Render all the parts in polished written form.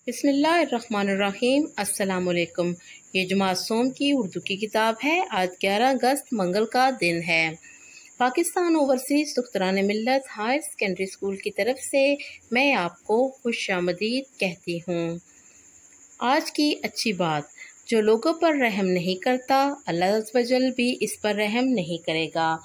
بسم اللہ الرحمن الرحیم۔ السلام علیکم۔ یہ جو معصوم کی اردو کی کتاب ہے، آج 11 اگست منگل کا دن ہے۔ پاکستان اوورسیز دختران ملت ہائر سیکنڈری اسکول کی طرف سے میں آپ کو خوش آمدید کہتی ہوں۔ آج کی اچھی بات، جو لوگوں پر رحم نہیں کرتا، اللہ عز و جل بھی اس پر رحم نہیں کرے گا۔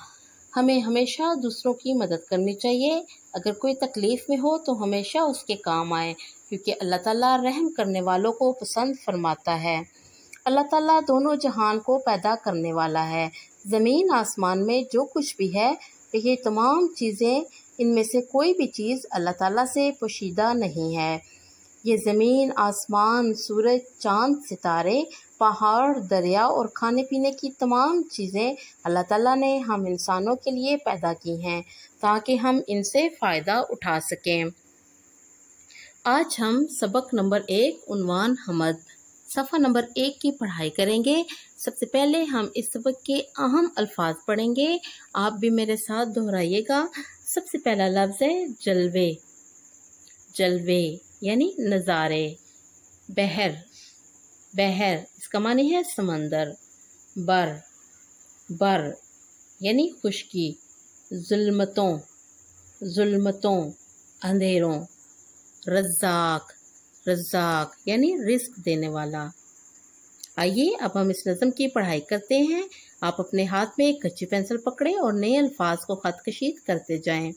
ہمیں ہمیشہ دوسروں کی مدد کرنی چاہیے۔ اگر کوئی تکلیف میں ہو تو ہمیشہ اس کے کام آئے، کیونکہ اللہ تعالیٰ رحم کرنے والوں کو پسند فرماتا ہے۔ اللہ تعالیٰ دونوں جہان کو پیدا کرنے والا ہے۔ زمین آسمان میں جو کچھ بھی ہے، یہ تمام چیزیں، ان میں سے کوئی بھی چیز اللہ تعالیٰ سے پوشیدہ نہیں ہے۔ یہ زمین، آسمان، سورج، چاند، ستارے، پہاڑ، دریا اور کھانے پینے کی تمام چیزیں اللہ تعالیٰ نے ہم انسانوں کے لیے پیدا کی ہیں تاکہ ہم ان سے فائدہ اٹھا سکیں۔ آج ہم سبق نمبر 1 عنوان حمد صفحہ نمبر 1 کی پڑھائی کریں گے۔ سب سے پہلے ہم اس سبق کے اہم الفاظ پڑھیں گے، آپ بھی میرے ساتھ دہرائیے گا۔ سب سے پہلا لفظ ہے جلوے۔ جلوے یعنی نظارے۔ بحر، بحر اس کا معنی ہے سمندر۔ بر، بر یعنی خشکی۔ ظلمتوں، ظلمتوں اندھیروں۔ رزاق، رزاق یعنی رزق دینے والا۔ آئیے اب ہم اس نظم کی پڑھائی کرتے ہیں۔ آپ اپنے ہاتھ میں ایک کچی پینسل پکڑیں اور نئے الفاظ کو خط کشید کرتے جائیں۔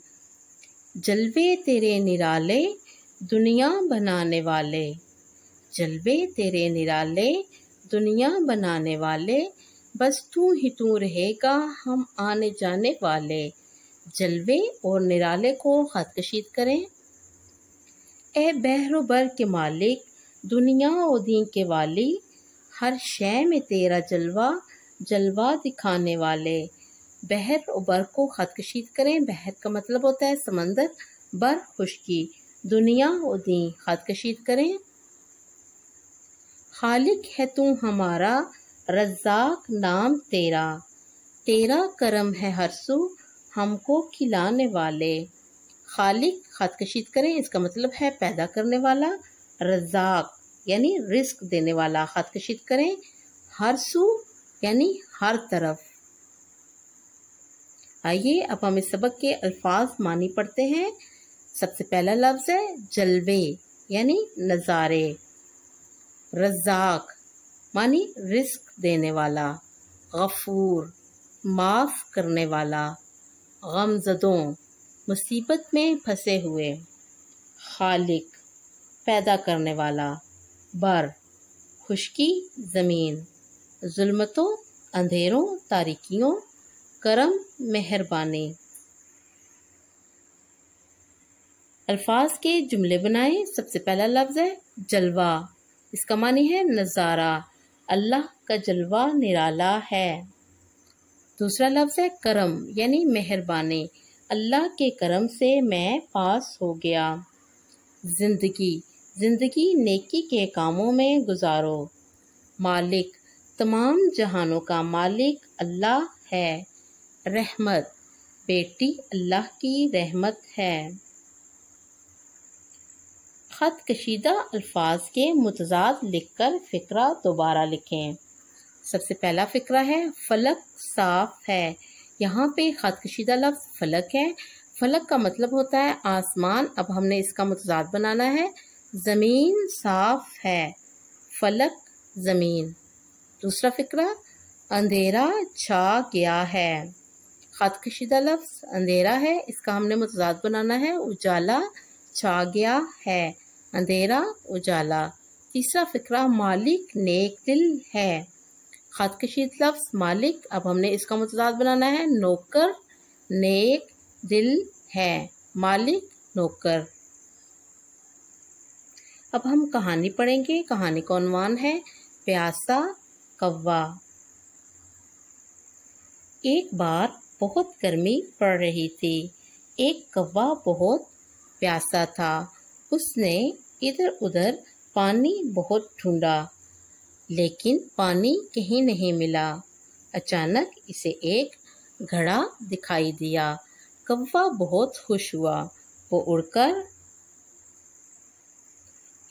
جلوے تیرے نرالے دنیا بنانے والے، جلوے تیرے نرالے دنیا بنانے والے، بس تو رہے گا ہم آنے جانے والے۔ جلوے اور نرالے کو خط کشید کریں۔ اے بحر و بر کے مالک، دنیا و دین کے والی، ہر شے میں تیرا جلوہ، جلوہ دکھانے والے۔ بحر و بر کو خط کشید کریں۔ بحر کا مطلب ہوتا ہے سمندر، بر خشکی، دنیا و دین خط کشید کریں۔ خالق ہے تو ہمارا، رزاق نام تیرا، تیرا کرم ہے ہر سو ہم کو کھلانے والے۔ خالق خط کشید کریں، اس کا مطلب ہے پیدا کرنے والا۔ رزاق یعنی رزق دینے والا خط کشید کریں۔ ہر سو یعنی ہر طرف۔ آئیے اب ہم اس سبق کے الفاظ معنی پڑھتے ہیں۔ سب سے پہلا لفظ ہے جلوے یعنی نظارے۔ رزاق معنی رزق دینے والا۔ غفور معاف کرنے والا۔ غمزدوں مصیبت میں پھنسے ہوئے۔ خالق پیدا کرنے والا۔ بر خشکی زمین۔ ظلمتوں اندھیروں تاریکیوں۔ کرم مہربانی۔ الفاظ کے جملے بنائیں۔ سب سے پہلا لفظ ہے جلوہ، اس کا معنی ہے نظارہ، اللہ کا جلوہ نرالا ہے۔ دوسرا لفظ ہے کرم یعنی مہربانی، اللہ کے کرم سے میں پاس ہو گیا۔ زندگی، زندگی نیکی کے کاموں میں گزارو۔ مالک تمام جہانوں کا مالک اللہ ہے۔ رحمت بیٹی اللہ کی رحمت ہے۔ خط کشیدہ الفاظ کے متضاد لکھ کر فقرہ دوبارہ لکھیں۔ سب سے پہلا فقرہ ہے فلک صاف ہے۔ یہاں پہ خط کشیدہ لفظ فلک ہے۔ فلک کا مطلب ہوتا ہے آسمان۔ اب ہم نے اس کا متضاد بنانا ہے۔ زمین صاف ہے، فلک زمین۔ دوسرا فقرہ اندھیرا چھا گیا ہے۔ خط کشیدہ لفظ اندھیرا ہے، اس کا ہم نے متضاد بنانا ہے اجالا چھا گیا ہے، اندھیرا اجالا۔ تیسرا فقرہ مالک نیک دل ہے۔ خط کشید لفظ مالک، اب ہم نے اس کا متضاد بنانا ہے نوکر نیک دل ہے، مالک نوکر۔ اب ہم کہانی پڑھیں گے۔ کہانی کا عنوان ہے پیاسا کوا۔ ایک بار بہت گرمی پڑ رہی تھی۔ ایک کوا بہت پیاسا تھا۔ اس نے ادھر ادھر پانی بہت ڈھونڈا، لیکن پانی کہیں نہیں ملا۔ اچانک اسے ایک گھڑا دکھائی دیا۔ کوا بہت خوش ہوا۔ وہ اڑ کر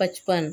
55।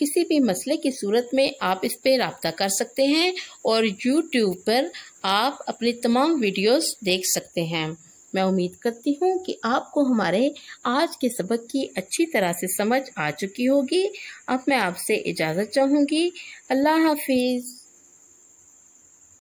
کسی بھی مسئلے کی صورت میں آپ اس پہ رابطہ کر سکتے ہیں اور یوٹیوب پر آپ اپنی تمام ویڈیوز دیکھ سکتے ہیں۔ میں امید کرتی ہوں کہ آپ کو ہمارے آج کے سبق کی اچھی طرح سے سمجھ آ چکی ہوگی۔ اب میں آپ سے اجازت چاہوں گی۔ اللہ حافظ۔